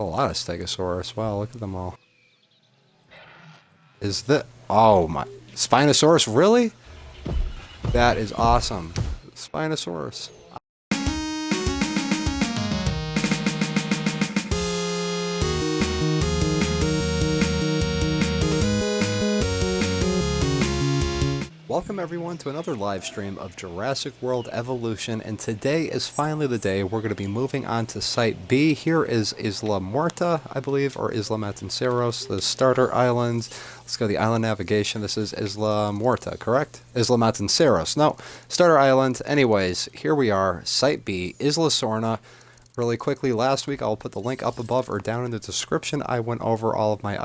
A lot of Stegosaurus. Wow, look at them all. Is that... Oh my... Spinosaurus, really? That is awesome. Spinosaurus. Welcome everyone to another live stream of Jurassic World Evolution, and today is finally the day we're going to be moving on to Site B. Here is Isla Muerta, I believe, or Isla Matanceros, the starter island. Let's go to the island navigation. This is Isla Muerta, correct? Isla Matanceros. No, starter island. Anyways, here we are, Site B, Isla Sorna. Really quickly, last week, I'll put the link up above or down in the description. I went over all of my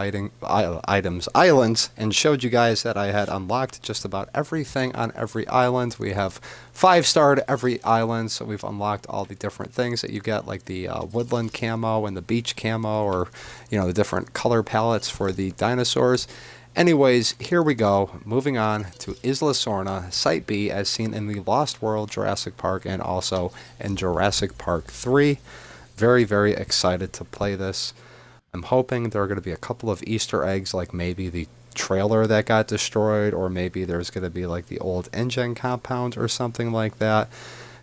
islands, and showed you guys that I had unlocked just about everything on every island. We have 5-starred every island, so we've unlocked all the different things that you get, like the woodland camo and the beach camo, or, you know, the different color palettes for the dinosaurs. Anyways, here we go, moving on to Isla Sorna, Site B, as seen in the Lost World Jurassic Park and also in Jurassic Park 3. Very, very excited to play this. I'm hoping there are going to be a couple of Easter eggs, like maybe the trailer that got destroyed, or maybe there's going to be like the old engine compound or something like that.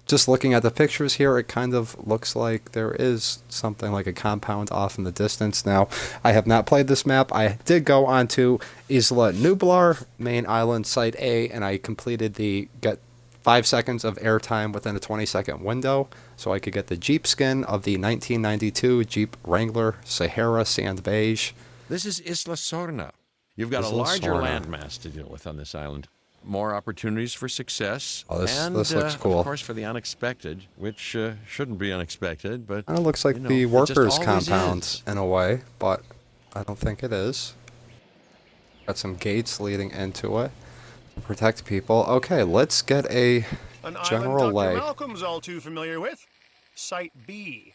Just looking at the pictures here, it kind of looks like there is something like a compound off in the distance. Now, I have not played this map. I did go onto Isla Nublar, main island, Site A, and I completed the get 5 seconds of airtime within a 20-second window, so I could get the Jeep skin of the 1992 Jeep Wrangler Sahara Sand Beige. This is Isla Sorna. You've got Isla a larger Sorna. landmass to deal with on this island. More opportunities for success, Oh, this and looks cool. of course for the unexpected, which shouldn't be unexpected, but It looks like you know, the it just workers' always compound is. in a way, but I don't think it is. Got some gates leading into it to protect people. Okay, let's get a An general island lay. Dr. Malcolm's all too familiar with. Site B.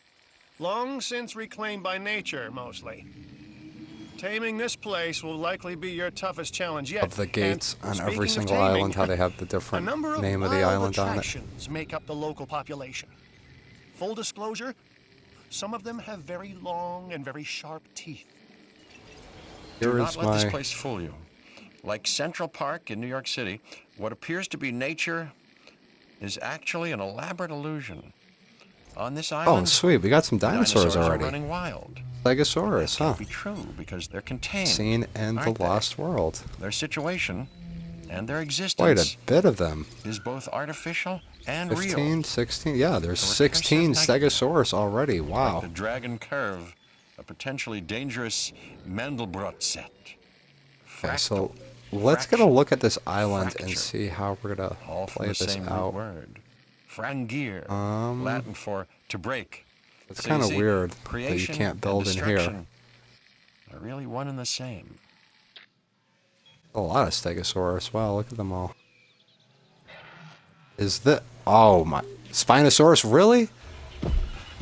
Long since reclaimed by nature, mostly. Taming this place will likely be your toughest challenge yet. Of the gates And on every speaking of single taming, island, how they have the a different number of name of the wild island on it. attractions make up the local population. Full disclosure, some of them have very long and very sharp teeth. Here Do is not let this my... place fool you. Like Central Park in New York City, what appears to be nature is actually an elaborate illusion. On this Oh, island, sweet, we got some dinosaurs are already. running wild. Stegosaurus, huh? Can't be true because they're contained. Seen in the aren't they? Lost World. Their situation and their Quite existence a bit of them. is both artificial and 15, real. 16, yeah, there's So return 16 says negative. Stegosaurus already, Like wow. the Dragon Curve, a potentially dangerous Mandelbrot set. Okay, so Fractal, let's get a fraction, look at this island and fracture. see how we're gonna all from play the this same root out. word. Frangir, Latin for to break. It's So kind you of see, weird that you creation can't and build in here. destruction are really one and the same. A lot of Stegosaurus. Wow, look at them all. Is that... Oh my... Spinosaurus, really?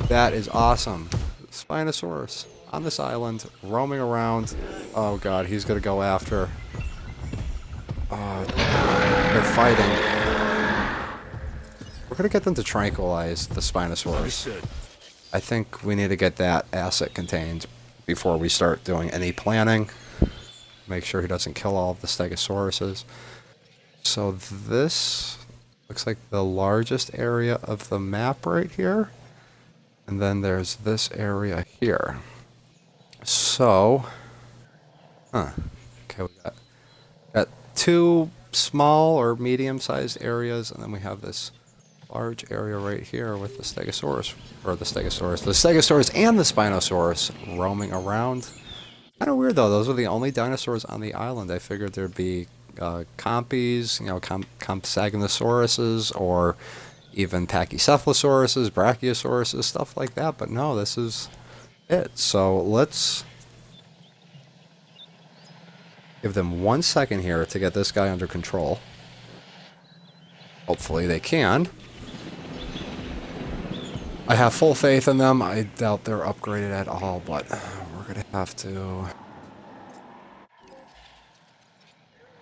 That is awesome. Spinosaurus on this island, roaming around. Oh god, he's gonna go after... they're fighting. We're gonna get them to tranquilize the Spinosaurus. I think we need to get that asset contained before we start doing any planning. Make sure he doesn't kill all of the Stegosauruses. So this looks like the largest area of the map right here. And then there's this area here. So, okay, we got 2 small or medium-sized areas, and then we have this large area right here with the Stegosaurus, the Stegosaurus and the Spinosaurus roaming around. Kind of weird though, those are the only dinosaurs on the island. I figured there'd be compies, you know, Compsognosauruses, or even Pachycephalosauruses, Brachiosauruses, stuff like that, but no, this is it. So let's give them 1 second here to get this guy under control. Hopefully they can. I have full faith in them. I doubt they're upgraded at all, but we're gonna have to...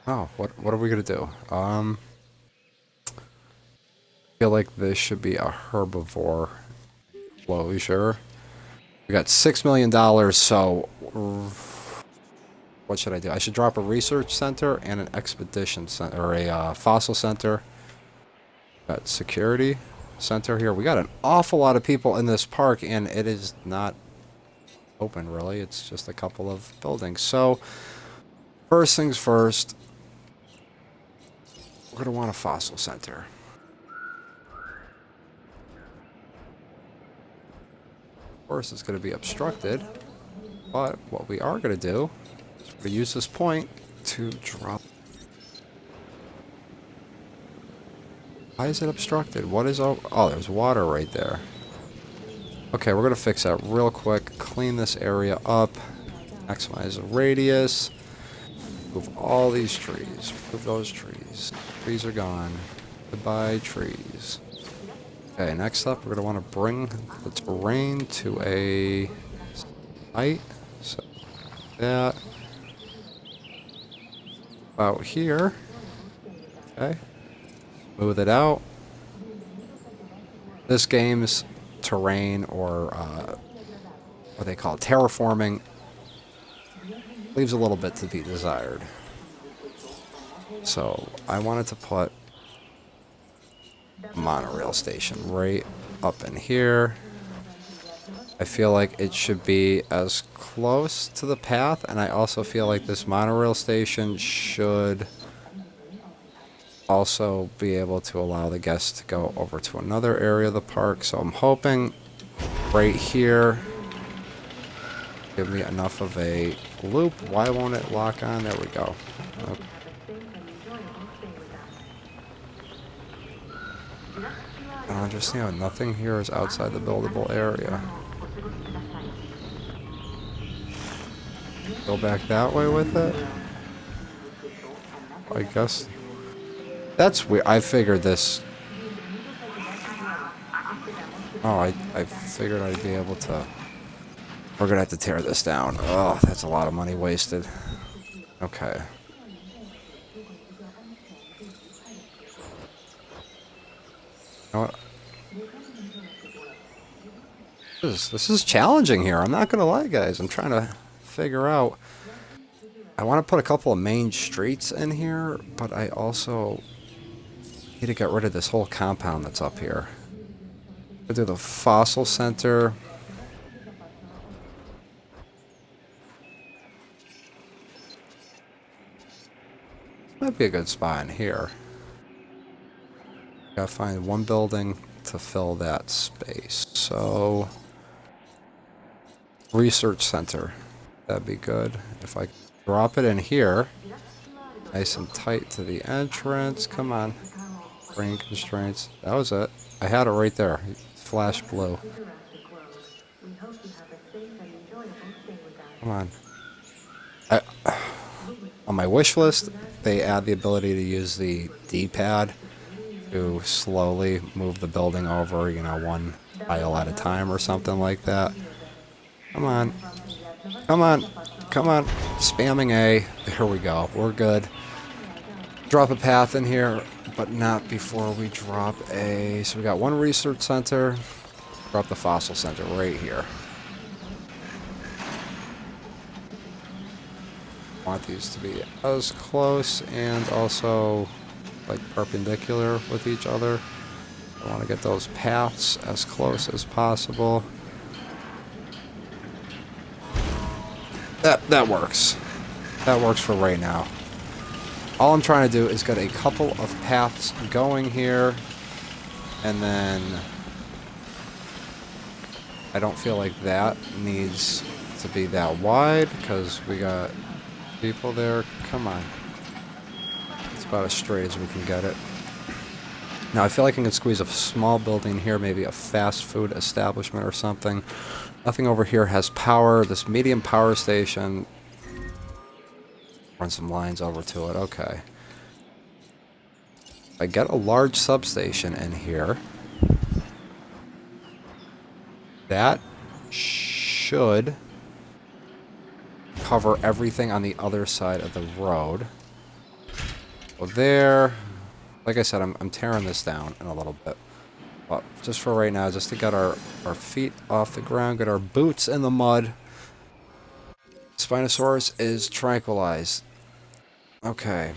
Oh, what are we gonna do? I feel like this should be a herbivore enclosure. We got $6 million, so what should I do? I should drop a research center and an expedition center, or a fossil center. Got security center here. We got an awful lot of people in this park, and it is not open, really. It's just a couple of buildings. So, first things first, we're going to want a fossil center. Of course, it's going to be obstructed, but what we are going to do is we're going to use this point to drop. Why is it obstructed? What is... Oh, there's water right there. Okay, we're going to fix that real quick. Clean this area up. Maximize the radius. Move all these trees. Move those trees. Trees are gone. Goodbye, trees. Okay, next up, we're going to want to bring the terrain to a site. So, that. About here. Okay. Smooth it out. This game's terrain, or what they call terraforming, leaves a little bit to be desired. So I wanted to put a monorail station right up in here. I feel like it should be as close to the path, and I also feel like this monorail station should also be able to allow the guests to go over to another area of the park. So I'm hoping right here give me enough of a loop. Why won't it lock on? There we go. Okay. I don't understand. Nothing here is outside the buildable area. Go back that way with it? I guess. That's weird. I figured this. Oh, I figured I'd be able to. We're gonna have to tear this down. Oh, that's a lot of money wasted. Okay. You know what? This is challenging here. I'm not gonna lie, guys. I'm trying to figure out. I want to put a couple of main streets in here, but I also need to get rid of this whole compound that's up here. We'll do the fossil center. Might be a good spot in here. Gotta find one building to fill that space. So, research center. That'd be good. If I drop it in here, nice and tight to the entrance. Come on. Brain constraints. That was it. I had it right there. Flash blue. Come on. On my wish list, they add the ability to use the D-pad to slowly move the building over, you know, one tile at a time or something like that. Come on. Come on. Come on. Spamming A. There we go. We're good. Drop a path in here, but not before we drop a... So we got one research center. Drop the fossil center right here. Want these to be as close and also like perpendicular with each other. I want to get those paths as close as possible. That works. That works for right now. All I'm trying to do is get a couple of paths going here, and then I don't feel like that needs to be that wide because we got people there. Come on. It's about as straight as we can get it. Now I feel like I can squeeze a small building here, maybe a fast food establishment or something. Nothing over here has power. This medium power station. Run some lines over to it. Okay. If I get a large substation in here, that should cover everything on the other side of the road. Well, there, like I said, I'm tearing this down in a little bit. But just for right now, just to get our feet off the ground, get our boots in the mud. Spinosaurus is tranquilized. Okay.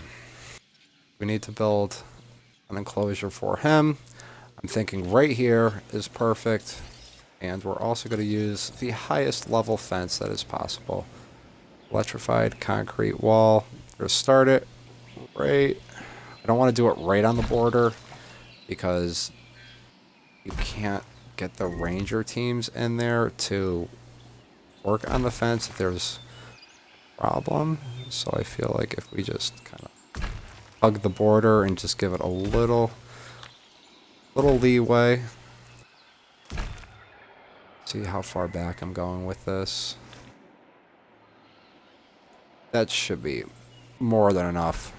We need to build an enclosure for him. I'm thinking right here is perfect. And we're also going to use the highest level fence that is possible. Electrified concrete wall. We're going to start it right. I don't want to do it right on the border because you can't get the ranger teams in there to work on the fence if there's a problem. So I feel like if we just kind of hug the border and just give it a little leeway. See how far back I'm going with this. That should be more than enough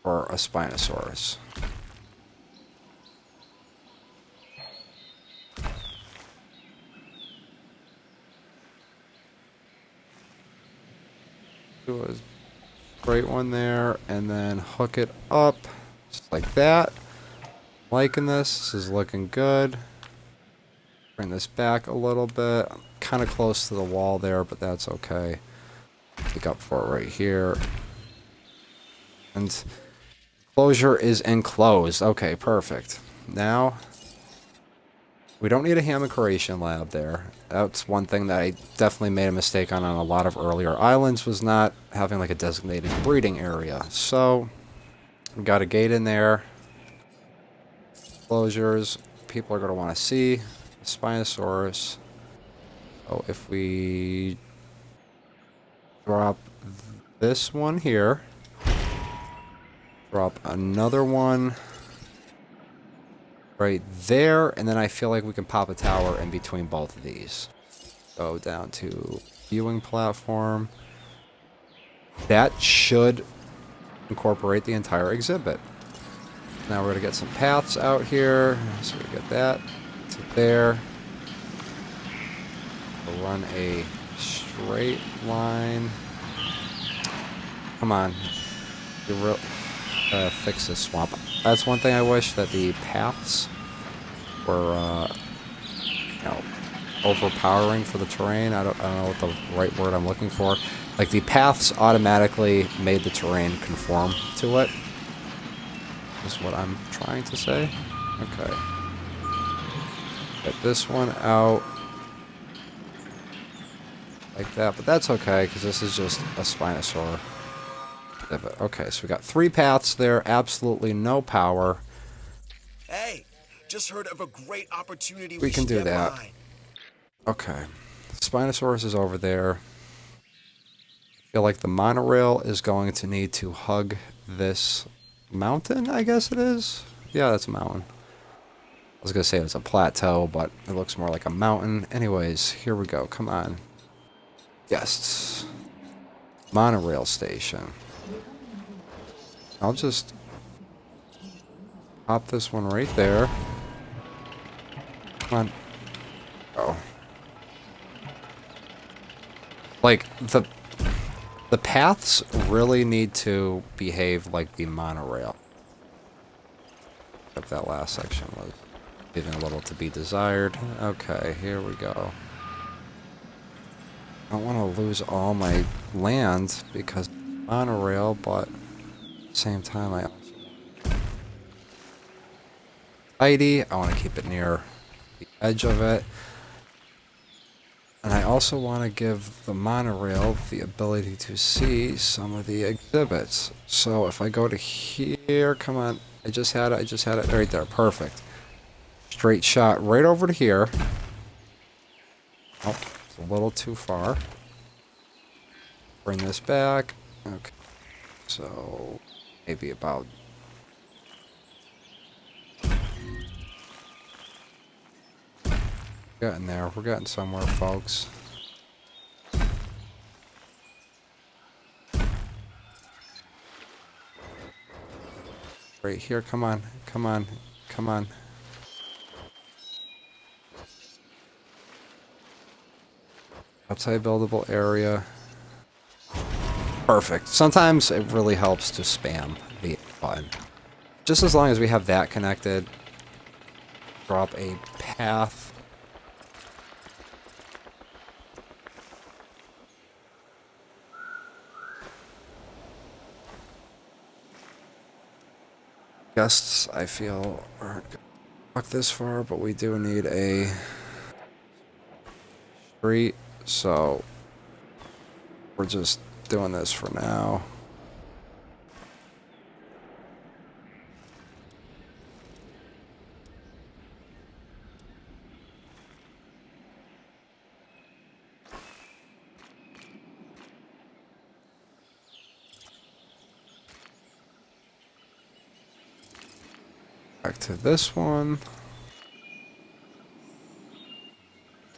for a Spinosaurus. Do a straight one there and then hook it up just like that. Liking this. This is looking good. Bring this back a little bit. I'm kind of close to the wall there, but that's okay. Pick up for it right here. And enclosure is enclosed. Okay, perfect. Now, we don't need a hammock creation lab there. That's one thing that I definitely made a mistake on a lot of earlier islands, was not having like a designated breeding area. So, we got a gate in there. Enclosures. People are going to want to see the Spinosaurus. So if we drop this one here, drop another one right there, and then I feel like we can pop a tower in between both of these. Go down to viewing platform. That should incorporate the entire exhibit. Now we're going to get some paths out here. So we get that to there. We'll run a straight line. Come on. You fix this swamp. That's one thing I wish, that the paths were, you know, overpowering for the terrain. I don't know what the right word I'm looking for. Like, the paths automatically made the terrain conform to it. Is what I'm trying to say. Okay. Get this one out. Like that, but that's okay, because this is just a Spinosaur. Okay, so we got 3 paths there, absolutely no power. Hey, just heard of a great opportunity. We can do that. Okay. Spinosaurus is over there. I feel like the monorail is going to need to hug this mountain, I guess it is. Yeah, that's a mountain. I was going to say it was a plateau, but it looks more like a mountain. Anyways, here we go. Come on. Yes. Monorail station. I'll just pop this one right there. Come on. Oh. Like, the paths really need to behave like the monorail. Except that last section was leaving a little to be desired. Okay, here we go. I don't want to lose all my land because monorail, but at the same time I tidy. I want to keep it near the edge of it. And I also want to give the monorail the ability to see some of the exhibits. So if I go to here, come on, I just had it right there, perfect. Straight shot right over to here. Oh, it's a little too far. Bring this back. Okay, so maybe about... Getting there. We're getting somewhere, folks. Right here. Come on. Come on. Come on. Outside buildable area. Perfect. Sometimes it really helps to spam the button. Just as long as we have that connected, Drop a path. Guests, I feel, aren't going to walk this far, but we do need a street, so we're just doing this for now. Back to this one.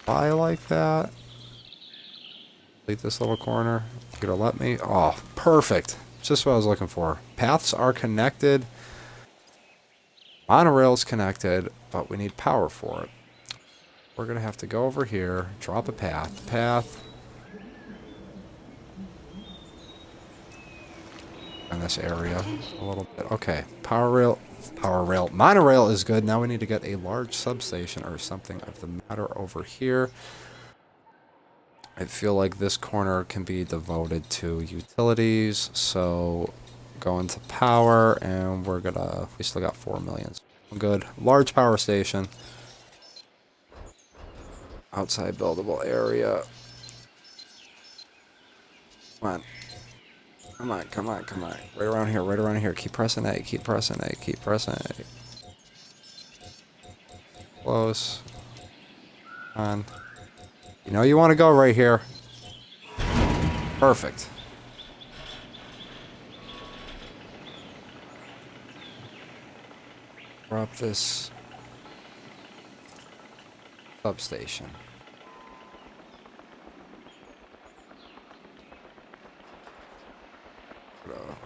I like that. Delete this little corner. You gonna let me? Oh, perfect. Just what I was looking for. Paths are connected. Monorail's connected, but we need power for it. We're gonna have to go over here, drop a path. In this area a little bit. Okay, power rail. Monorail is good. Now we need to get a large substation or something of the matter over here. I feel like this corner can be devoted to utilities, so go into power, and we still got 4 million. Good. Large power station. Outside buildable area. Come on. Come on. Right around here. Keep pressing A. Close. Come on. You know you want to go right here. Perfect. Drop this substation.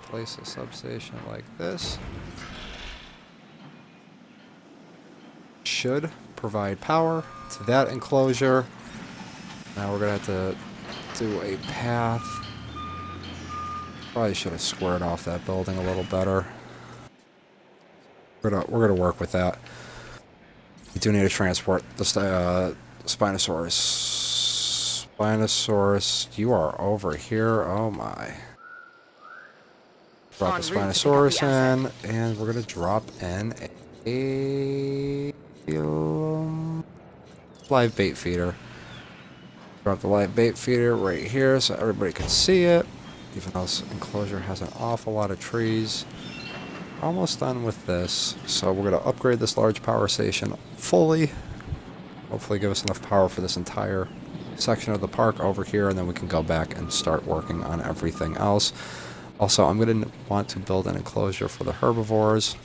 Place a substation like this. Should provide power to that enclosure. Now we're gonna have to do a path. Probably should have squared off that building a little better. We're gonna work with that. We do need to transport the Spinosaurus. Spinosaurus, you are over here. Oh my. Drop the Spinosaurus in, and we're gonna drop in a live bait feeder. Drop the live bait feeder right here so everybody can see it. Even though this enclosure has an awful lot of trees. Almost done with this, so we're gonna upgrade this large power station fully. Hopefully give us enough power for this entire section of the park over here, and then we can go back and start working on everything else. Also, I'm going to want to build an enclosure for the herbivores.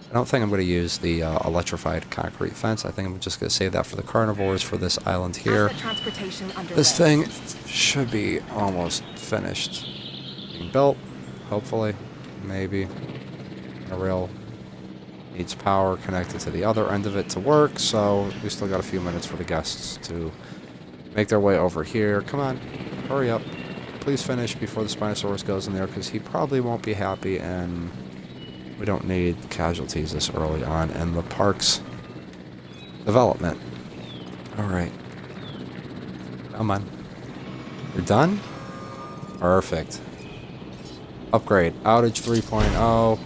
I don't think I'm going to use the electrified concrete fence. I think I'm just going to save that for the carnivores for this island here. This thing should be almost finished being built, hopefully, maybe. A rail needs power connected to the other end of it to work, so we still got a few minutes for the guests to make their way over here. Come on, hurry up. Please finish before the Spinosaurus goes in there, because he probably won't be happy, and we don't need casualties this early on in the park's development. Alright. Come on. You're done? Perfect. Upgrade. Outage 3.0.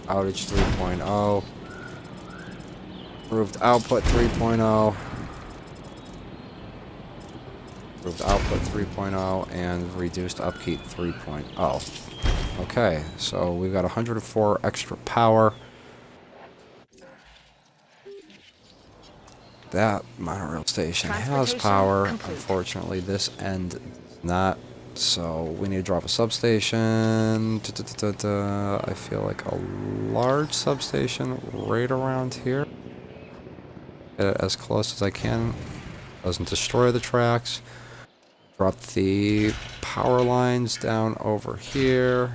Outage 3.0. Improved output 3.0. Improved output 3.0 and reduced upkeep 3.0. Okay, so we've got 104 extra power. That monorail station has power. Unfortunately, this end does not. So we need to drop a substation. I feel like a large substation right around here. Get it as close as I can. Doesn't destroy the tracks. Drop the power lines down over here.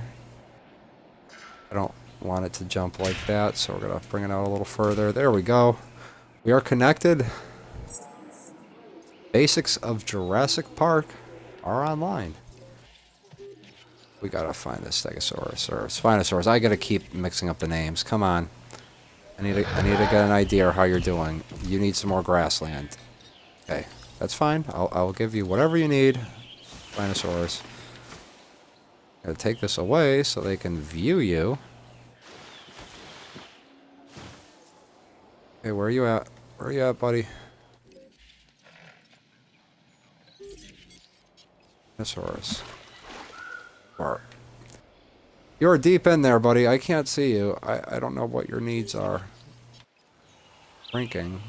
I don't want it to jump like that, so we're going to bring it out a little further. There we go. We are connected. Basics of Jurassic Park are online. We gotta find this Stegosaurus or Spinosaurus. I gotta keep mixing up the names. Come on. I need to get an idea of how you're doing. You need some more grassland. Okay, that's fine. I'll give you whatever you need. Spinosaurus. Gotta take this away so they can view you. Okay, where are you at? Where are you at, buddy? Spinosaurus. You're deep in there, buddy. I can't see you. I don't know what your needs are. Drinking.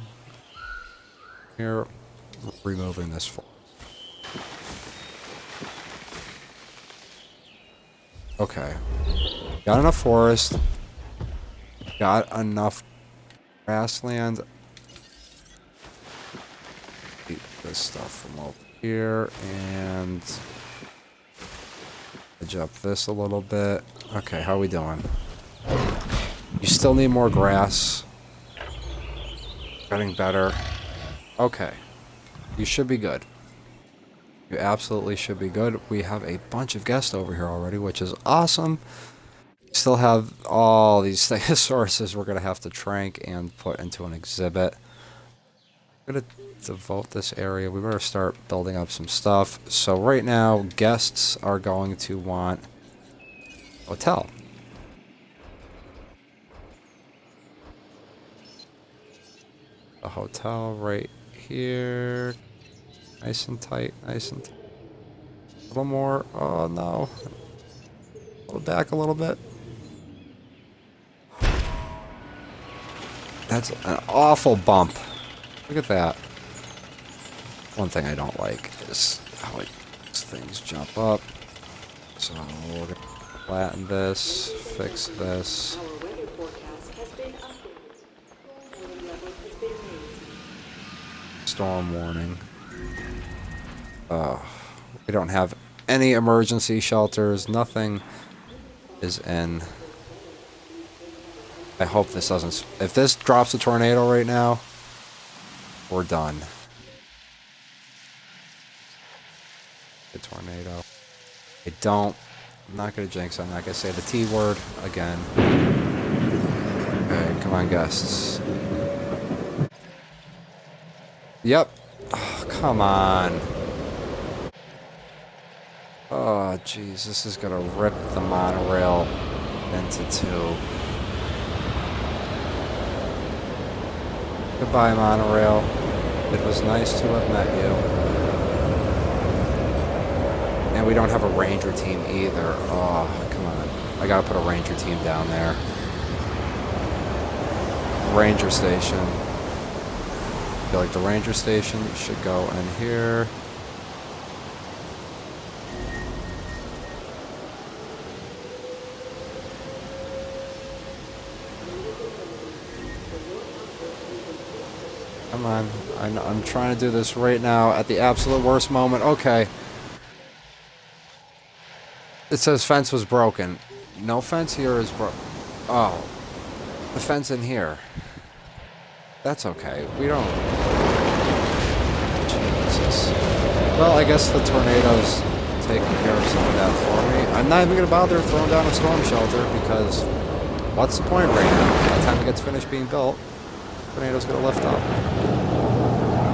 Here, removing this for. Okay. Got enough forest. Got enough grassland. Keep this stuff from over here and edge up this a little bit. Okay, how are we doing? You still need more grass. Getting better. Okay. You should be good. You absolutely should be good. We have a bunch of guests over here already, which is awesome. Still have all these Stegosaurus we're going to have to trank and put into an exhibit. I'm going to devote this area. We better start building up some stuff. So right now, guests are going to want a hotel. A hotel right here. Nice and tight, nice and tight. A little more. Oh no. Pull it back a little bit. That's an awful bump. Look at that. One thing I don't like is how these things jump up. So we're gonna flatten this, fix this. Our weather forecast has been updated. Warning level has been raised. Storm warning. We don't have any emergency shelters. Nothing is in. I hope this doesn't. If this drops a tornado right now, we're done. The tornado. I'm not gonna jinx. I'm not gonna say the T word again. Okay, come on, guests. Yep. Oh, come on. Oh, jeez, this is gonna rip the monorail into two. Goodbye, monorail. It was nice to have met you. And we don't have a ranger team either. Oh, come on. I gotta put a ranger team down there. Ranger station. I feel like the ranger station should go in here. Come on. I'm trying to do this right now at the absolute worst moment. Okay. It says fence was broken. No fence here is broken. Oh. The fence in here. That's okay. We don't... Jesus. Well, I guess the tornado's taking care of some of that for me. I'm not even going to bother throwing down a storm shelter because what's the point right now? By the time it gets finished being built, the tornado's going to lift up.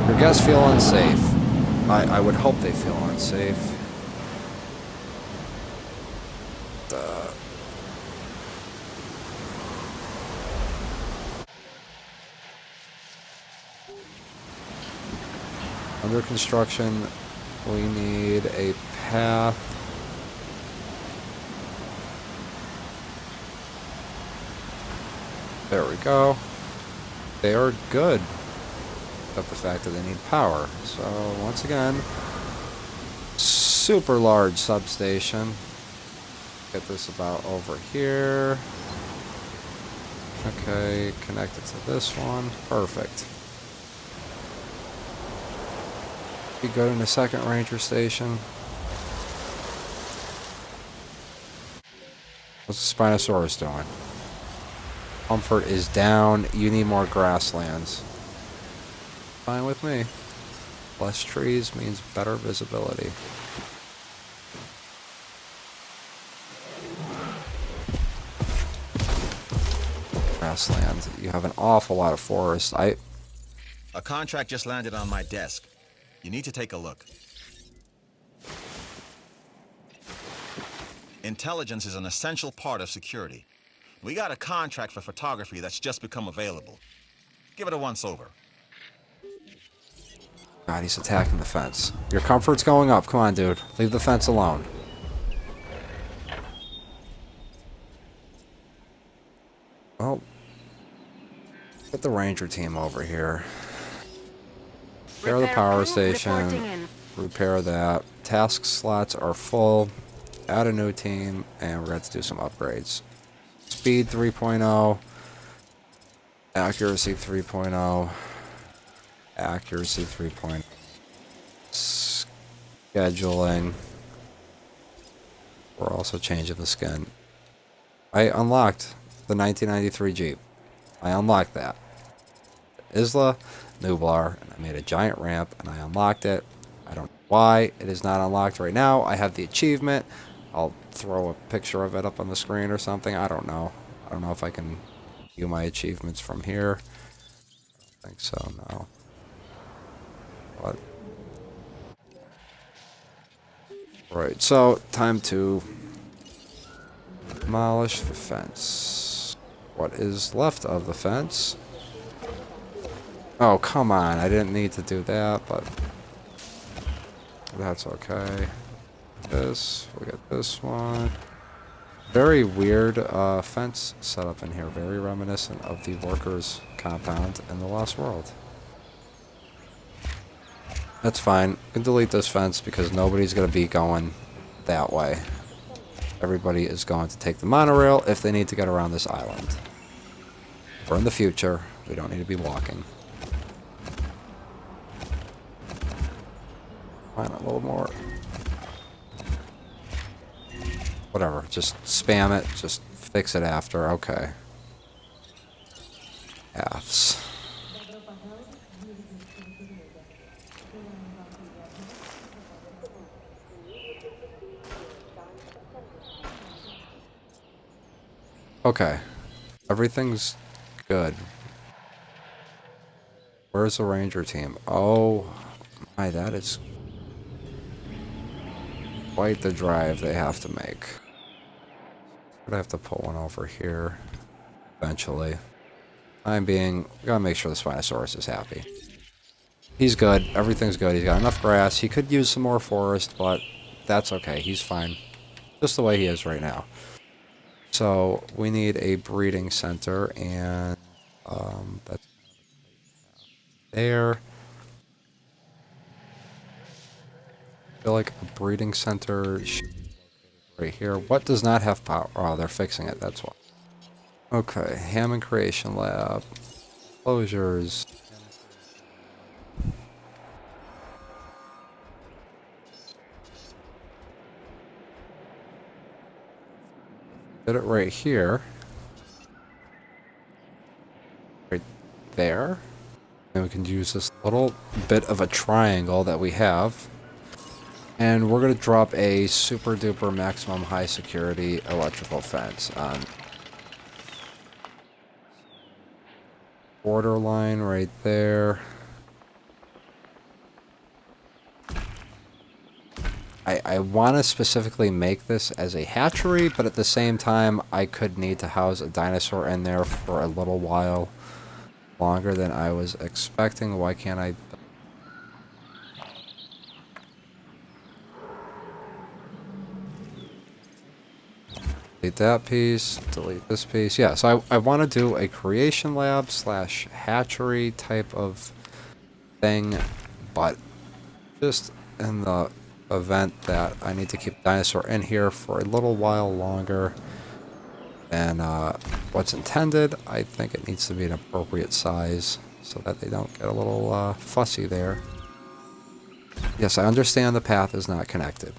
Your guests feel unsafe. I would hope they feel unsafe. Under construction, we need a path. There we go. They are good. Except the fact that they need power. So, once again, super large substation. Get this about over here. Okay, connect it to this one. Perfect. Be good in a second ranger station. What's the Spinosaurus doing? Comfort is down. You need more grasslands. Fine with me. Less trees means better visibility. grassland. You have an awful lot of forest. A contract just landed on my desk. You need to take a look. Intelligence is an essential part of security. We got a contract for photography that's just become available. Give it a once-over. God, he's attacking the fence. Your comfort's going up. Come on, dude. Leave the fence alone. Well, get the ranger team over here. Repair the power station. Repair that. Task slots are full. Add a new team, and we're going to have to do some upgrades. Speed 3.0. Accuracy 3.0. Accuracy 3.0. Scheduling. We're also changing the skin. I unlocked the 1993 Jeep. I unlocked that. Isla Nublar, and I made a giant ramp, and I unlocked it. I don't know why it is not unlocked right now. I have the achievement. I'll throw a picture of it up on the screen or something. I don't know. I don't know if I can view my achievements from here. I don't think so, no. But right, so time to demolish the fence. What is left of the fence? Oh, come on. I didn't need to do that, but that's okay. This, we got this one. Very weird fence setup in here. Very reminiscent of the workers' compound in the Lost World. That's fine. We can delete this fence because nobody's going to be going that way. Everybody is going to take the monorail if they need to get around this island. Or in the future, we don't need to be walking. Fine, a little more. Whatever, just spam it, just fix it after, okay. F's. Okay, everything's good. Where's the ranger team? Oh my, that is quite the drive they have to make. I'd have to put one over here eventually. Time being, we gotta make sure the Spinosaurus is happy. He's good. Everything's good. He's got enough grass. He could use some more forest, but that's okay. He's fine. Just the way he is right now. So we need a breeding center, and that's there. I feel like a breeding center should be right here. What does not have power? Oh, they're fixing it. That's why. Okay, Hammond Creation Lab. Closures. Did it right here. Right there. And we can use this little bit of a triangle that we have. And we're going to drop a super duper maximum high security electrical fence on borderline right there. I want to specifically make this as a hatchery, but at the same time, I could need to house a dinosaur in there for a little while longer than I was expecting. Why can't I? Delete that piece, delete this piece. Yeah, so I want to do a creation lab slash hatchery type of thing, but just in the event that I need to keep dinosaur in here for a little while longer than what's intended, I think it needs to be an appropriate size so that they don't get a little fussy there. Yes, I understand the path is not connected.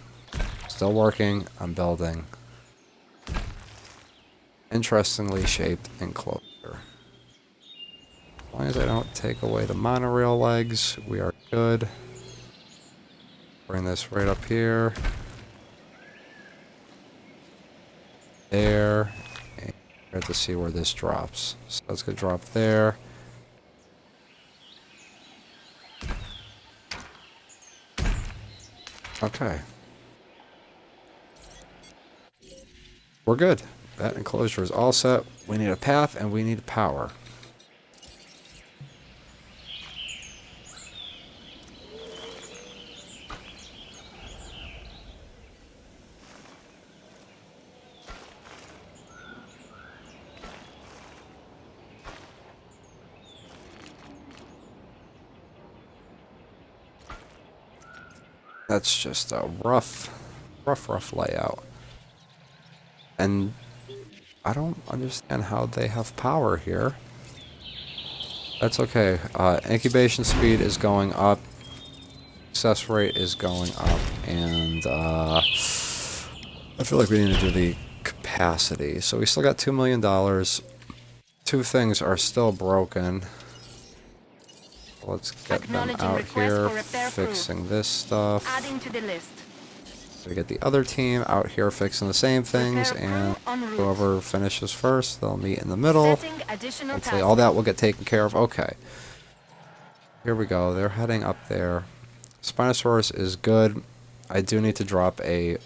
Still working on building interestingly shaped enclosure. As long as I don't take away the monorail legs, we are good. Bring this right up here. There. And Got to see where this drops. So let's go drop there. Okay. We're good. That enclosure is all set. We need a path and we need power. That's just a rough layout. And I don't understand how they have power here. That's okay. Incubation speed is going up. Success rate is going up. And I feel like we need to do the capacity. So we still got $2 million. Two things are still broken. Let's get them out here, fixing this stuff. Adding to the list. We get the other team out here fixing the same things, and whoever finishes first, they'll meet in the middle. Hopefully all that will get taken care of. Okay. Here we go. They're heading up there. Spinosaurus is good. I do need to drop a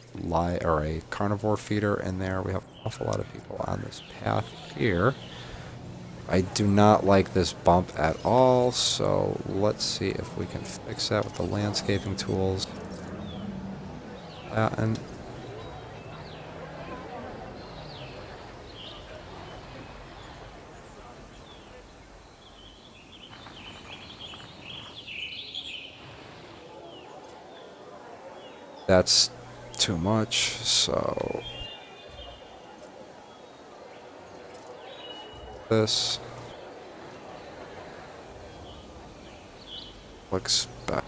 carnivore feeder in there. We have an awful lot of people on this path here. I do not like this bump at all, so let's see if we can fix that with the landscaping tools. And that's too much, so this looks bad.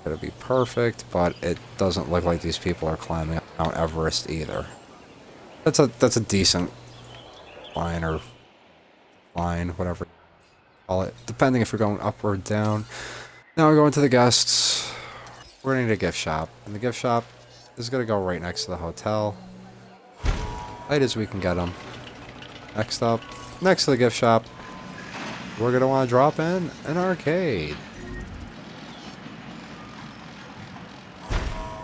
It'll be perfect, but it doesn't look like these people are climbing Mount Everest either. That's a decent line, or line, whatever you call it, depending if you're going up or down. Now we're going to the guests. We're gonna need a gift shop, and the gift shop is gonna go right next to the hotel. Light as we can get them. Next up, next to the gift shop, we're gonna want to drop in an arcade.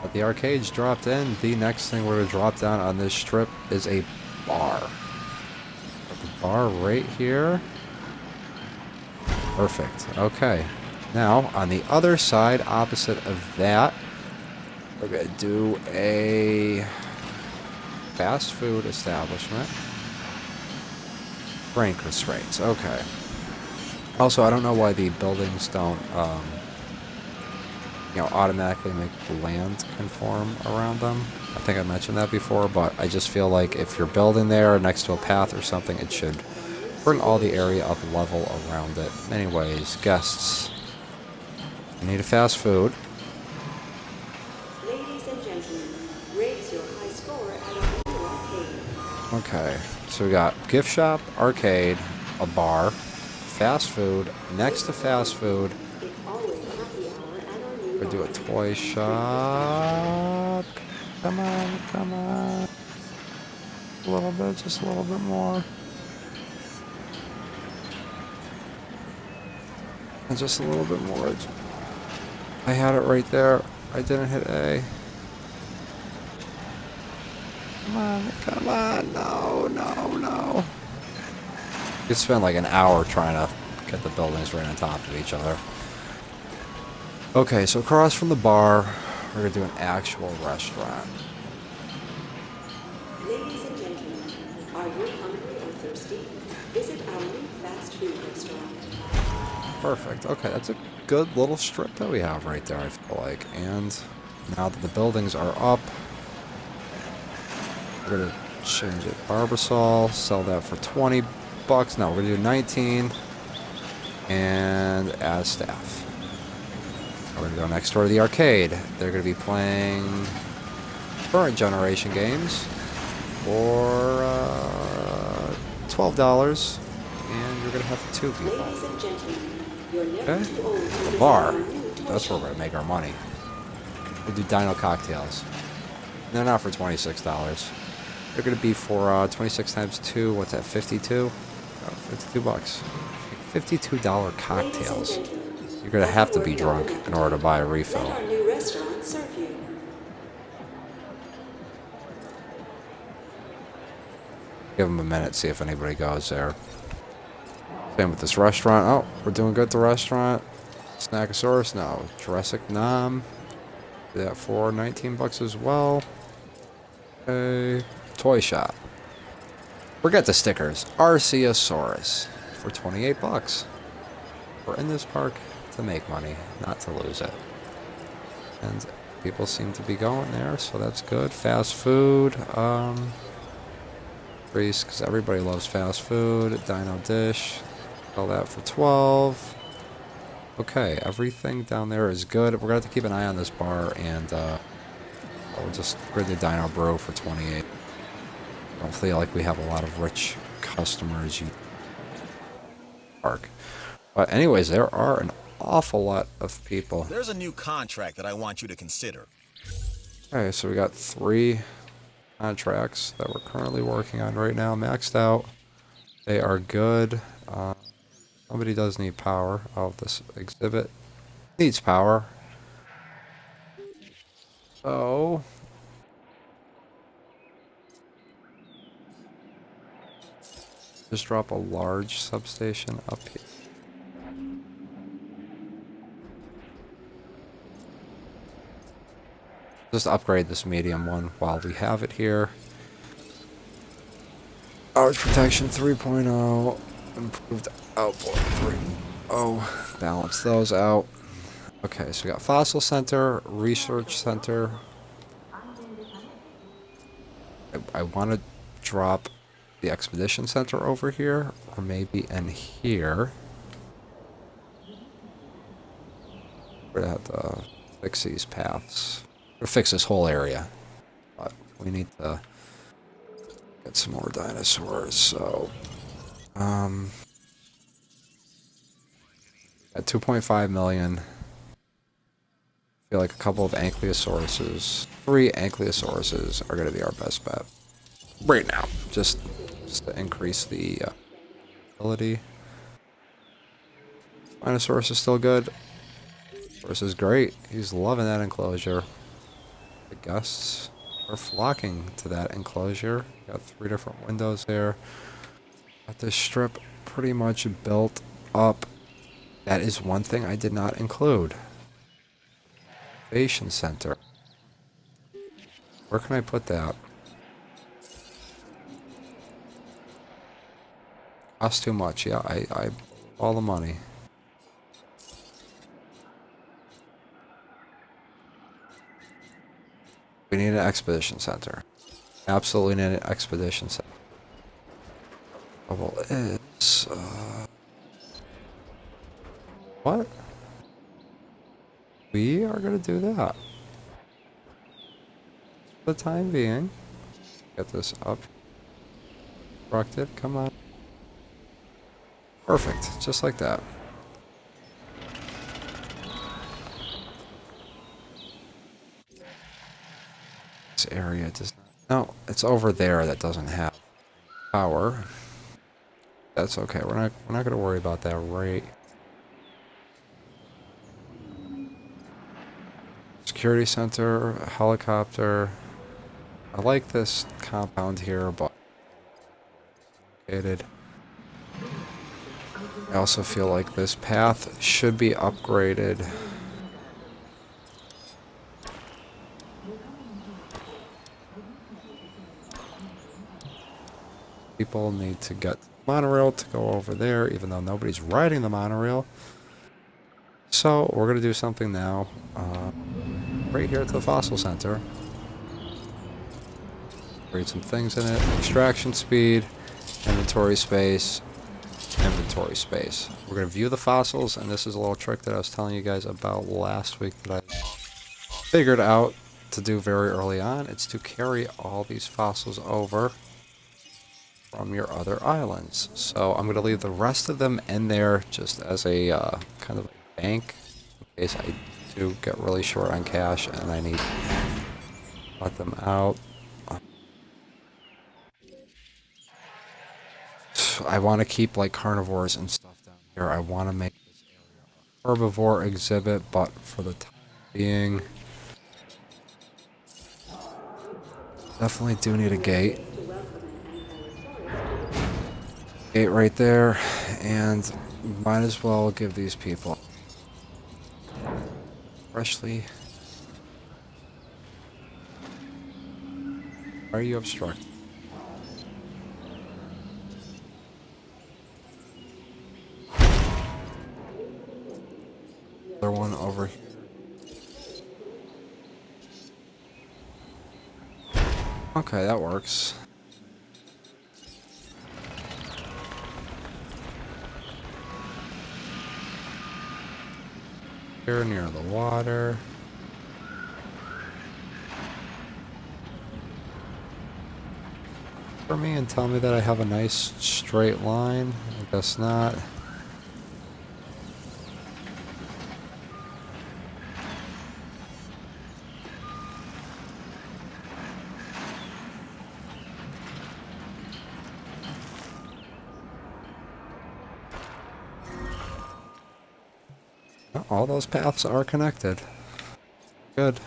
But the arcade's dropped in. The next thing we're gonna drop down on this strip is a bar. Got the bar right here. Perfect. Okay. Now on the other side, opposite of that, we're gonna do a fast food establishment. Rank constraints, okay. Also, I don't know why the buildings don't, automatically make the land conform around them. I think I mentioned that before, but I just feel like if you're building there next to a path or something, it should bring all the area up level around it. Anyways, guests. I need a fast food. Ladies and gentlemen, raise your high score at a new arcade. Okay, so we got gift shop, arcade, a bar, fast food, next to fast food. It's always happy hour at our new We'll do a bar. toy shop. Come on, come on. A little bit, just a little bit more. And just a little bit more. I had it right there. I didn't hit A. Come on, no, no, no. You could spend like an hour trying to get the buildings right on top of each other. Okay, so across from the bar, we're gonna do an actual restaurant. Ladies and gentlemen, are you hungry or thirsty? Visit our new fast food restaurant. Perfect. Okay, that's a good little strip that we have right there, I feel like. And now that the buildings are up, we're gonna change it. Barbasol, sell that for 20 bucks. No, we're gonna do 19. And add staff. We're gonna go next door to the arcade. They're gonna be playing current generation games for $12. And you're gonna have 2 people. Ladies and gentlemen, you're never Okay. too old to The visit bar. our new toy That's where we're shop. gonna make our money. We'll do dino cocktails. They're not for $26. They're going to be for 26 times 2. What's that, 52? Oh, 52 bucks. $52 cocktails. You're going to have to be drunk in order to buy a refill. Let our new restaurant serve you. Give them a minute, see if anybody goes there. Same with this restaurant. Oh, we're doing good at the restaurant. Snackosaurus, no. Jurassic Nom. That for 19 bucks as well. Okay. Toy shop. Forget the stickers. Arceosaurus for 28 bucks. We're in this park to make money, not to lose it. And people seem to be going there, so that's good. Fast food. Grease, because everybody loves fast food. Dino dish. Sell that for 12. Okay, everything down there is good. We're going to have to keep an eye on this bar, and we'll just grid the Dino Brew for 28. I don't feel like we have a lot of rich customers. Park. But anyways, there are an awful lot of people. There's a new contract that I want you to consider. Okay, so we got 3 contracts that we're currently working on right now, maxed out. They are good. Somebody does need power. Oh, this exhibit needs power. So just drop a large substation up here. Just upgrade this medium one while we have it here. Outage protection 3.0. Improved output 3.0. Balance those out. Okay, so we got Fossil Center, Research Center. I want to drop the Expedition Center over here, or maybe in here. We're gonna have to fix these paths. Or fix this whole area. But we need to get some more dinosaurs, so at 2.5 million. I feel like a couple of Ankylosaurus, 3 Ankylosauruses are gonna be our best bet. Right now. Just to increase the ability. Spinosaurus is still good. Saurus is great. He's loving that enclosure. The guests are flocking to that enclosure. Got 3 different windows there. Got this strip pretty much built up. That is one thing I did not include. Innovation Center. Where can I put that? Costs too much. Yeah, I all the money. We need an expedition center. Absolutely need an expedition center. Trouble is, what? We are gonna do that. For the time being. Get this up. Constructed. Come on. Perfect. Just like that. This area does not. No, it's over there that doesn't have power. That's okay. We're not going to worry about that right. Security center, a helicopter. I like this compound here, but located. I also feel like this path should be upgraded. People need to get the monorail to go over there, even though nobody's riding the monorail. So we're going to do something now. Right here at the Fossil Center. Create some things in it. Extraction speed, inventory space, inventory space. We're going to view the fossils, and this is a little trick that I was telling you guys about last week that I figured out to do very early on. It's to carry all these fossils over from your other islands. So I'm going to leave the rest of them in there just as a kind of a bank in case I do get really short on cash and I need to let them out. I want to keep like carnivores and stuff down here. I want to make this area a herbivore exhibit, but for the time being, definitely do need a gate. Gate right there, and might as well give these people freshly. Why are you obstructing? Another one over here. Okay, that works. Here near the water. For me and tell me that I have a nice straight line. I guess not. All those paths are connected. Good.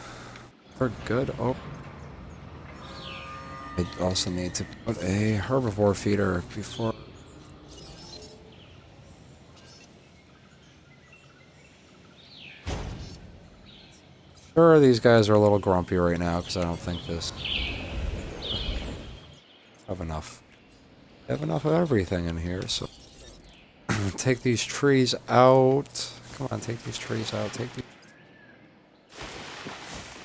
We're good. Oh. I also need to put a herbivore feeder before. Sure, these guys are a little grumpy right now because I don't think this. Have enough. I have enough of everything in here, so. Take these trees out. Come on, take these trees out. Take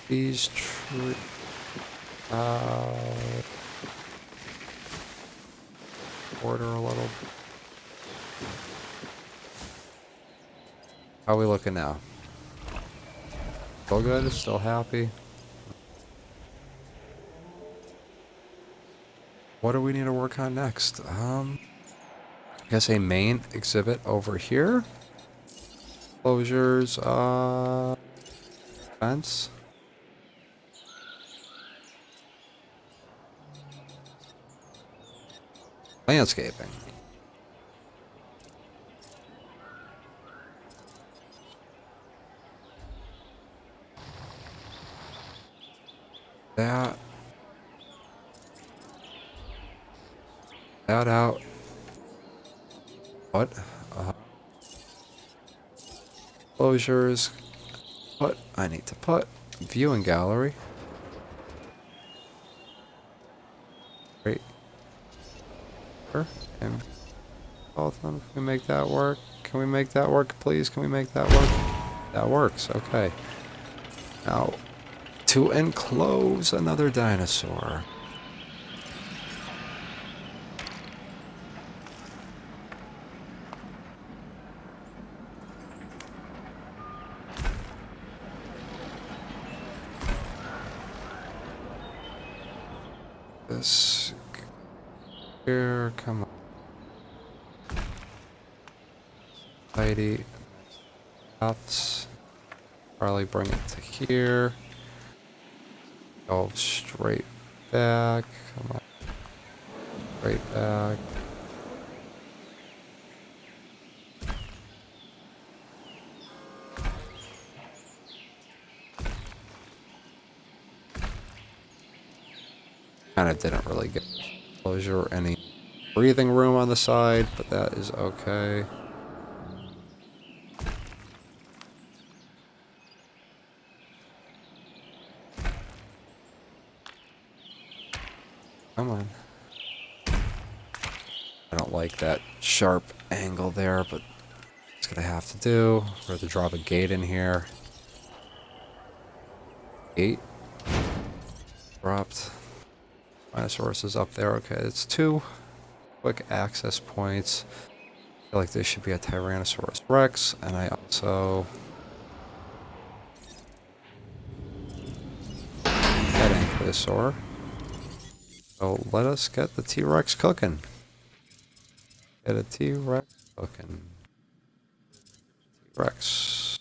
these trees out. Order a little. How are we looking now? Still good? Still happy? What do we need to work on next? I guess a main exhibit over here. Closures, fence. Landscaping. That out. What? Closures. What? I need to put viewing gallery. Great. And both of them. Can we make that work? Can we make that work, please? Can we make that work? That works. Okay. Now, to enclose another dinosaur. This here, come on. Tidy. Paths. Probably bring it to here. Go straight back. Come on. Straight back. Kind of didn't really get closure or any breathing room on the side, but that is okay. Come on. I don't like that sharp angle there, but it's gonna have to do. We're going to drop a gate in here. Gate. Dropped. Dinosaurus is up there. Okay, it's 2 quick access points. I feel like there should be a Tyrannosaurus Rex, and I also that Ankylosaur. So let us get the T-Rex cooking. Get a T-Rex cooking. T-Rex.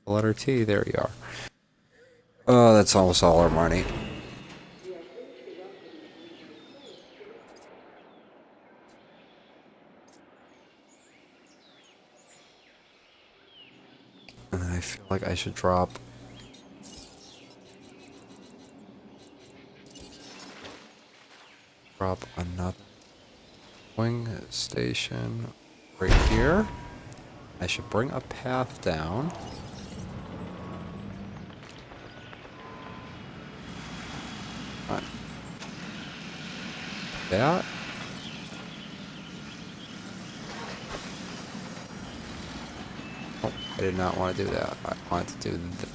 The letter T, there you are. Oh, that's almost all our money. And then I feel like I should drop another wing station right here. I should bring a path down. That. Oh, I did not want to do that. I want to do this.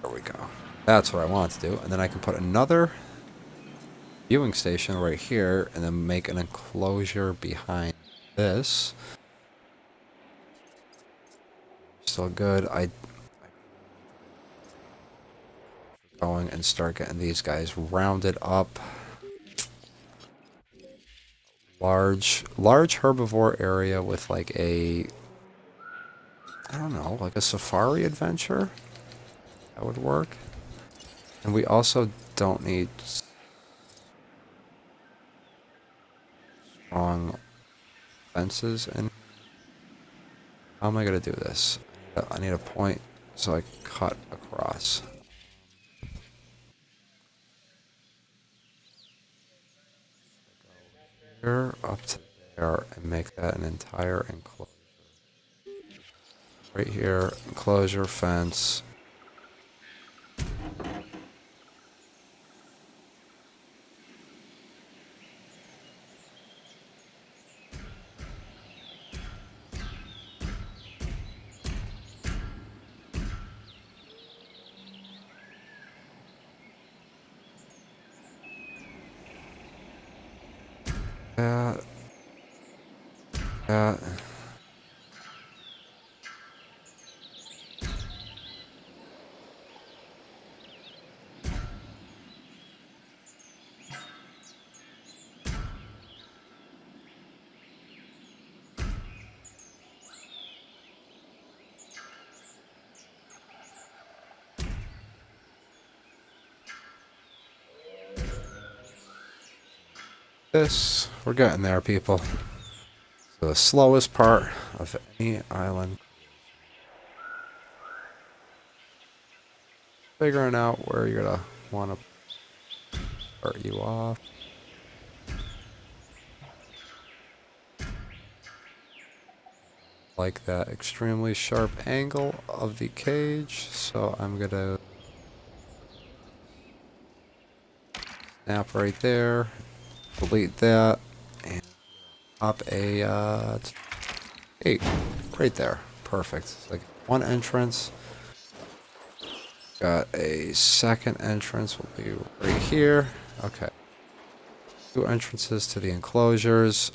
There we go. That's what I want to do. And then I can put another viewing station right here and then make an enclosure behind this. Still good. I going and start getting these guys rounded up. Large herbivore area with like a, I don't know, like a safari adventure. That would work. And we also don't need strong fences. And how am I going to do this? I need a point so I can cut across. Here up to there and make that an entire enclosure. Right here, enclosure, fence. That. That. This. We're getting there, people. The slowest part of any island. Figuring out where you're gonna want to start you off. Like that extremely sharp angle of the cage, so I'm gonna snap right there, delete that, and pop a 8 right there. Perfect. It's like one entrance. Got a second entrance will be right here. Okay. 2 entrances to the enclosures.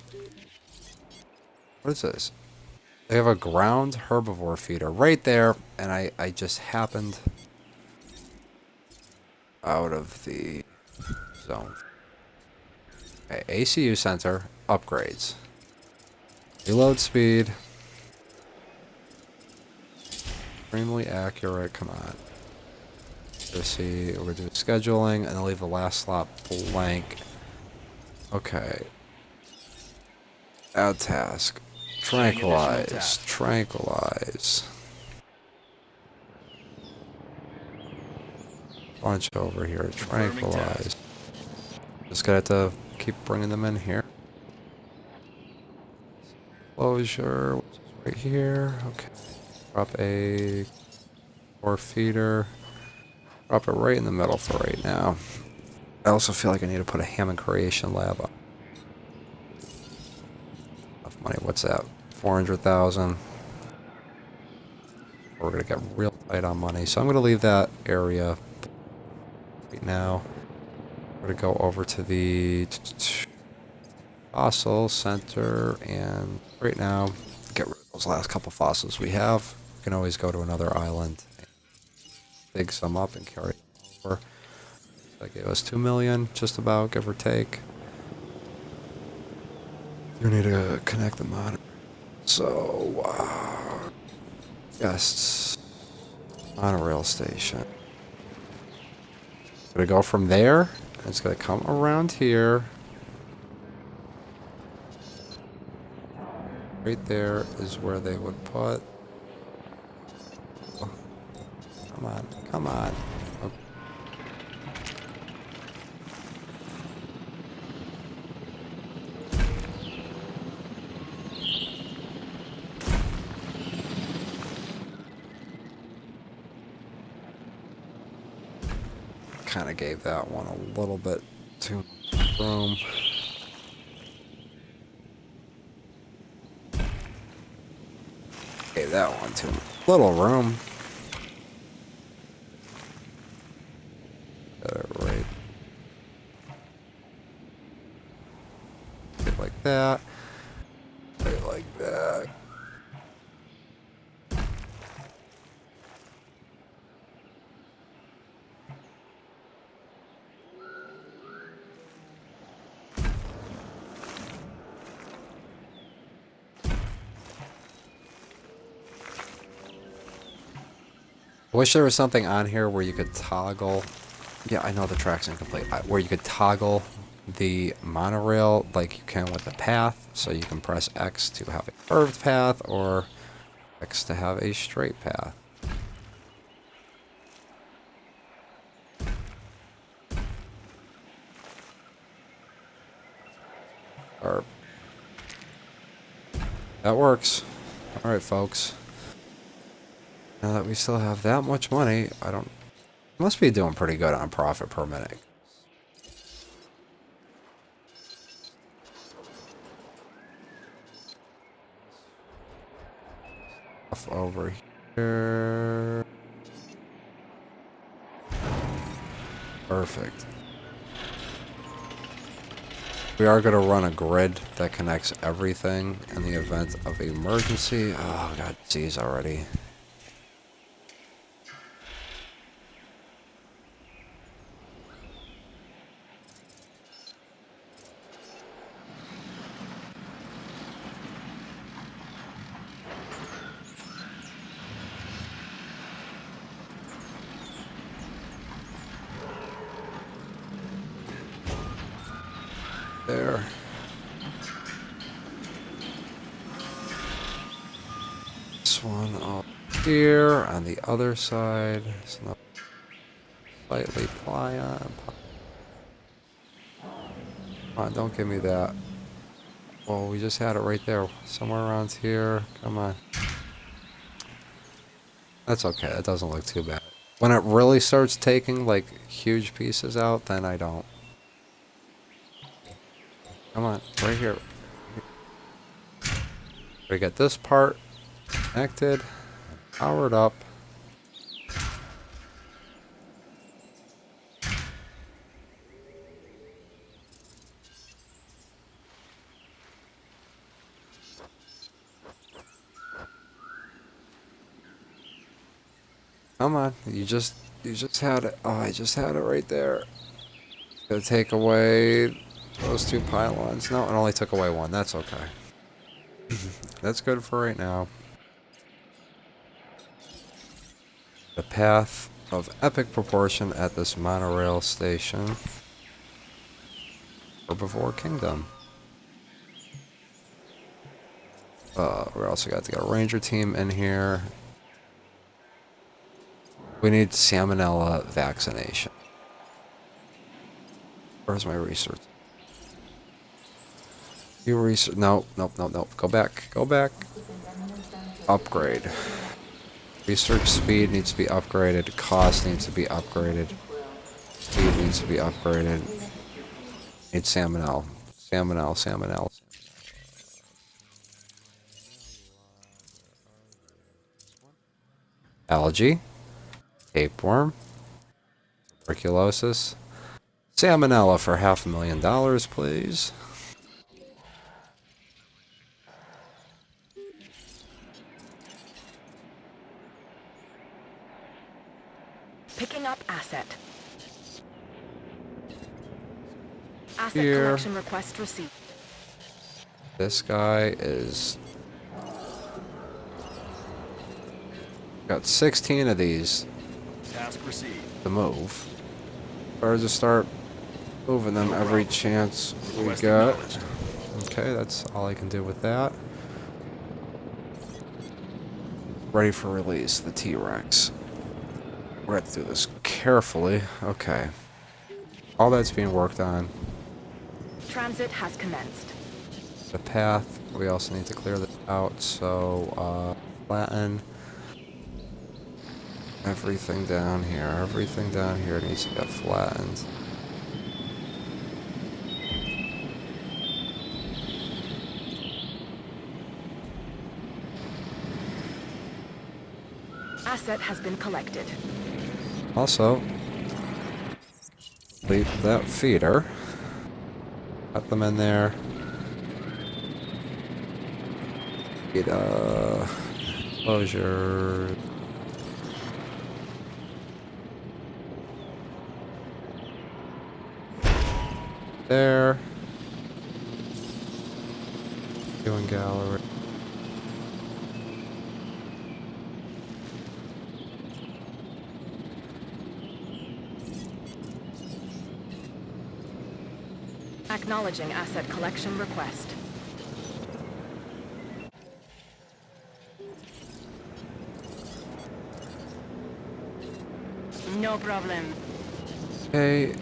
What is this? They have a ground herbivore feeder right there, and I just happened out of the zone. Okay, ACU center upgrades. Reload speed. Extremely accurate. Come on. Let's see. We're going to do scheduling and then leave the last slot blank. Okay. Add task. Tranquilize. Tranquilize. Bunch over here. Tranquilize. Just gonna have to keep bringing them in here. Enclosure, which is right here. Okay. Drop a 4 feeder. Drop it right in the middle for right now. I also feel like I need to put a Hammond Creation Lab on. Enough money. What's that? 400,000. We're gonna get real tight on money, so I'm gonna leave that area right now. We're gonna go over to the fossil center, and right now, get rid of those last couple fossils we have. We can always go to another island, and dig some up, and carry them over. That gave us 2 million, just about, give or take. You need to connect the monitor. So, guests, monorail station. Gonna go from there. It's gonna come around here. Right there is where they would put. Oh, come on, come on. Oh. Kind of gave that one a little bit too much room. Gave that one too little room. Right. Right like that. Right like that. I wish there was something on here where you could toggle. Yeah, I know the track's incomplete. Where you could toggle the monorail like you can with the path. So you can press X to have a curved path or X to have a straight path. Or that works. All right, folks. Now that we still have that much money, must be doing pretty good on profit per minute. Stuff over here. Perfect. We are going to run a grid that connects everything in the event of emergency. Oh, God, geez, already. There. This one up here on the other side. It's not slightly pliant. Come on, don't give me that. Well, we just had it right there. Somewhere around here. Come on. That's okay. That doesn't look too bad. When it really starts taking like huge pieces out, then I don't. Come on, right here. We get this part connected, powered up. Come on, you just had it. Oh, I just had it right there. It's gonna take away those two pylons. No, it only took away one. That's okay. That's good for right now. The path of epic proportion at this monorail station. Herbivore Kingdom. We also got to get a ranger team in here. We need salmonella vaccination. Where's my research? You research. No. Go back. Go back. Upgrade. Research speed needs to be upgraded. Cost needs to be upgraded. Speed needs to be upgraded. Need salmonella. Salmonella. Algae. Tapeworm. Tuberculosis. Salmonella for $500,000, please. Picking up asset. Asset Here. collection request received. This guy is... got 16 of these Task received. to move. Better just start moving them every chance we Request get. acknowledged. Okay, that's all I can do with that. Ready for release, the T-Rex. We're going to do this carefully. Okay. All that's being worked on. Transit has commenced. The path, we also need to clear this out, so flatten everything down here. Everything down here needs to get flattened. Asset has been collected. Also, leave that feeder. Cut them in there. Get closure. There. Doing gallery. Acknowledging asset collection request. No problem. Okay.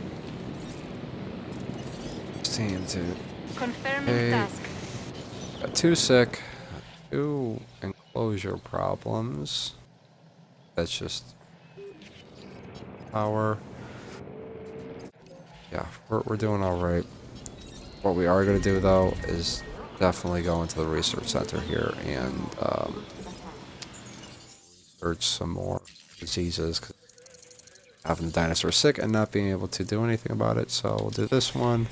Team 2. Confirming task. Got 2 sick. 2 enclosure problems. That's just power. Yeah, we're doing all right. What we are going to do, though, is definitely go into the research center here and research some more diseases. 'Cause having the dinosaur sick and not being able to do anything about it. So we'll do this one.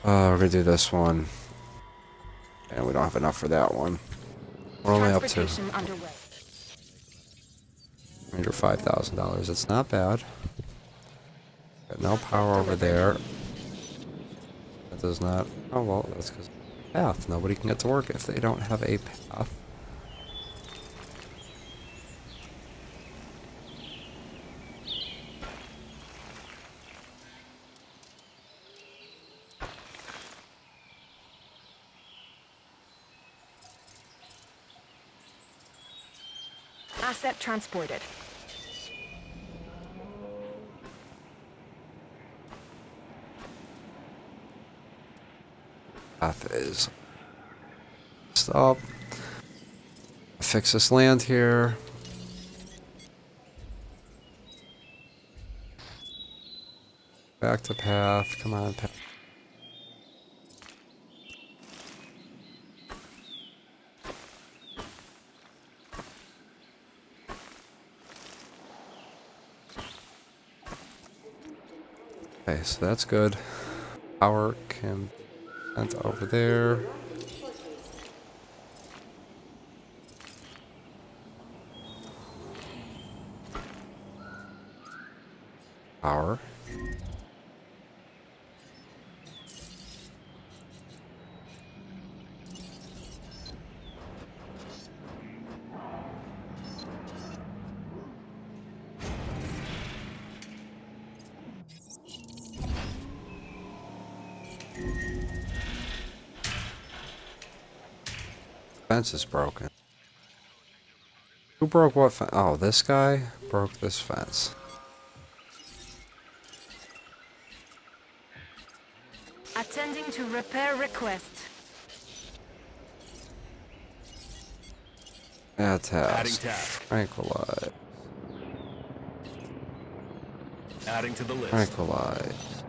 We're going to do this one. And we don't have enough for that one. We're only up to Transportation underway. under $5,000. It's not bad. Got no power over there. That does not. Oh well, that's because path. Nobody can get to work if they don't have a path. Asset transported. Path is. Stop. Fix this land here. Back to path. Come on, path. Okay, so that's good. Power can be sent over there. Power. Fence is broken. Who broke what fence? Oh, this guy broke this fence. Attending to repair request. Add task. Adding task. Tranquilize. Adding to the list. Tranquilize.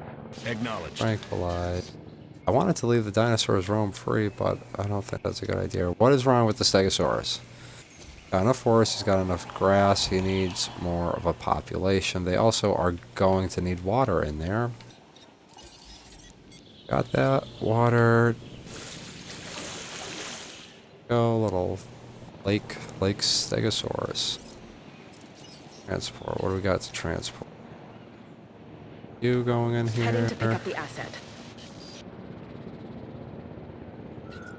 Acknowledged. Tranquilize. I wanted to leave the dinosaurs roam free, but I don't think that's a good idea. What is wrong with the Stegosaurus? Got enough forest, he's got enough grass, he needs more of a population. They also are going to need water in there. Got that. Water. Go, little lake Stegosaurus. Transport. What do we got to transport? You going in here. Heading to pick up the asset.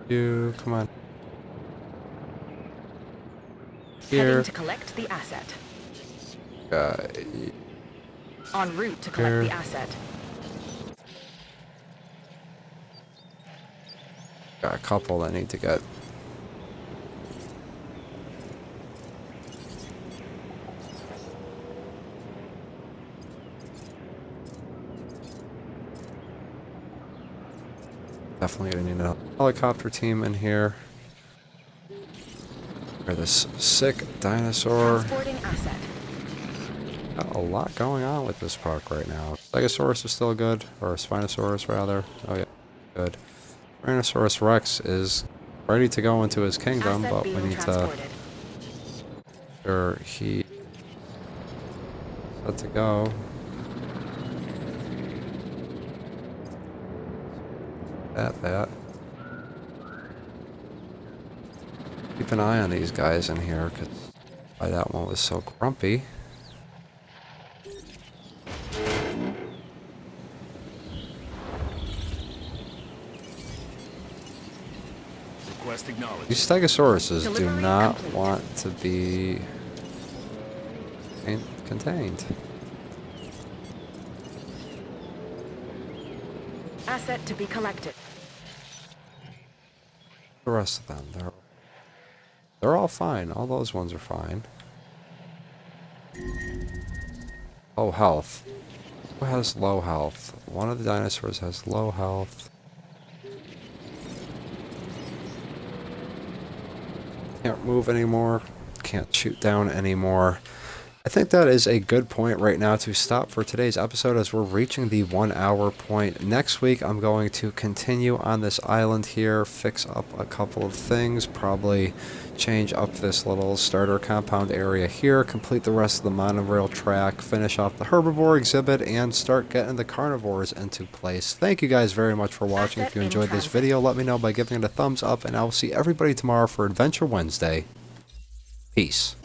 You, come on. Heading Here. to collect the asset. Y- En route to collect Here. the asset. Got a couple that need to get Definitely gonna need a helicopter team in here. Or this sick dinosaur. Transporting asset. Got a lot going on with this park right now. Stegosaurus is still good, or Spinosaurus rather. Oh yeah, good. Tyrannosaurus Rex is ready to go into his kingdom, Asset but we being need to transported. sure he set to go. That. Keep an eye on these guys in here, because why that one was so grumpy. Request acknowledged. These Stegosauruses do Delivery not complete. want to be contained. Asset to be collected. The rest of them, they're all fine. All those ones are fine. Low health. Who has low health? One of the dinosaurs has low health. Can't move anymore. Can't shoot down anymore. I think that is a good point right now to stop for today's episode, as we're reaching the 1 hour point. Next week, I'm going to continue on this island here, fix up a couple of things, probably change up this little starter compound area here, complete the rest of the monorail track, finish off the herbivore exhibit, and start getting the carnivores into place. Thank you guys very much for watching. If you enjoyed this video, let me know by giving it a thumbs up, and I will see everybody tomorrow for Adventure Wednesday. Peace.